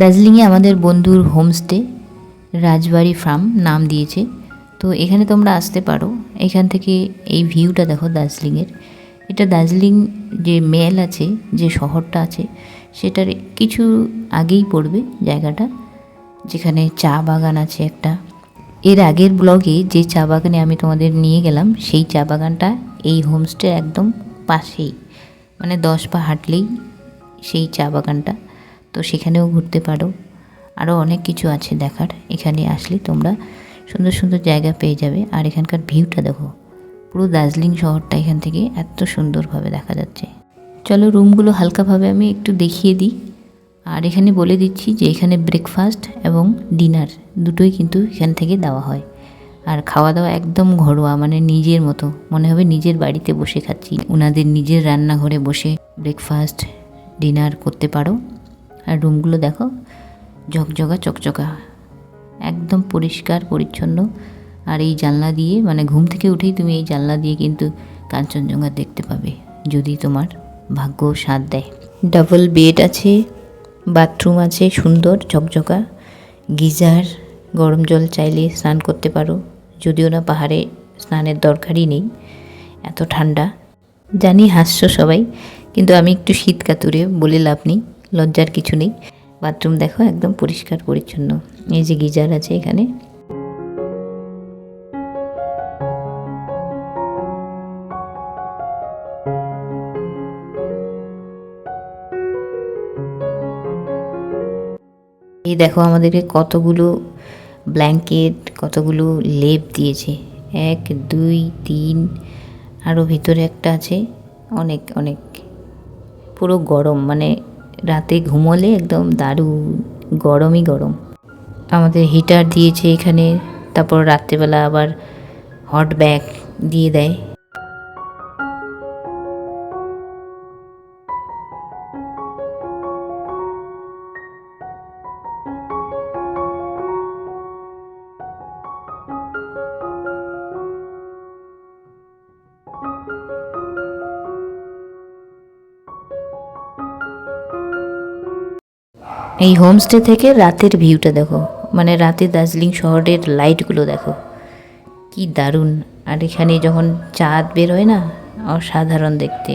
দার্জিলিংয়ে আমাদের বন্ধুর হোমস্টে রাজবাড়ি ফার্ম নাম দিয়েছে। তো এখানে তোমরা আসতে পারো। এখান থেকে এই ভিউটা দেখো দার্জিলিংয়ের। এটা দার্জিলিং যে মেল আছে, যে শহরটা আছে, সেটার কিছু আগেই পড়বে জায়গাটা, যেখানে চা বাগান আছে একটা। এর আগের ব্লগে যে চা বাগানে আমি তোমাদের নিয়ে গেলাম, সেই চা বাগানটা এই হোমস্টের একদম পাশেই, মানে 10 পা হাঁটলেই সেই চা বাগানটা। তো সেখানেও ঘুরতে পারো। আরও অনেক কিছু আছে দেখার। এখানে আসলে তোমরা সুন্দর সুন্দর জায়গা পেয়ে যাবে। আর এখানকার ভিউটা দেখো, পুরো দার্জিলিং শহরটা এখান থেকে এত সুন্দরভাবে দেখা যাচ্ছে। চলো রুমগুলো হালকাভাবে আমি একটু দেখিয়ে দিই। আর এখানে বলে দিচ্ছি যে এখানে ব্রেকফাস্ট এবং ডিনার দুটোই কিন্তু এখান থেকে দেওয়া হয়। আর খাওয়া দাওয়া একদম ঘরোয়া, মানে নিজের মতো, মনে হবে নিজের বাড়িতে বসে খাচ্ছি। ওনাদের নিজের রান্নাঘরে বসে ব্রেকফাস্ট ডিনার করতে পারো। আর রুমগুলো দেখো, ঝকঝকা চকচকা, একদম পরিষ্কার পরিচ্ছন্ন। আর এই জানলা দিয়ে, মানে ঘুম থেকে উঠেই তুমি এই জানলা দিয়ে কিন্তু কাঞ্চনজঙ্ঘা দেখতে পাবে, যদি তোমার ভাগ্য সাথ দেয়। ডাবল বেড আছে, বাথরুম আছে সুন্দর ঝকঝকা, গিজার, গরম জল চাইলে স্নান করতে পারো। যদিও না পাহাড়ে স্নানের দরকারই নেই, এত ঠান্ডা। জানি হাসছো সবাই, কিন্তু আমি একটু শীত কাতুরে, বলে লাভ নেই, লজ্জার কিছু নেই। বাথরুম দেখো একদম পরিষ্কার পরিচ্ছন্ন। এই যে গিজার আছে এখানে। এই দেখো আমাদেরকে কতগুলো ব্ল্যাঙ্কেট, কতগুলো লেপ দিয়েছে। 1 2 3, আরও ভিতরে একটা আছে। অনেক অনেক, পুরো গরম, মানে রাতে ঘুমোলে একদম দারুণ গরমই গরম। আমাদের হিটার দিয়েছে এখানে। তারপর রাত্রেবেলা আবার হট ব্যাগ দিয়ে দেয়। এই হোমস্টে থেকে রাতের ভিউটা দেখো, মানে রাতে দার্জিলিং শহরের লাইটগুলো দেখো, কি দারুণ। আর এখানে যখন চাঁদ বের হয় না, অসাধারণ দেখতে।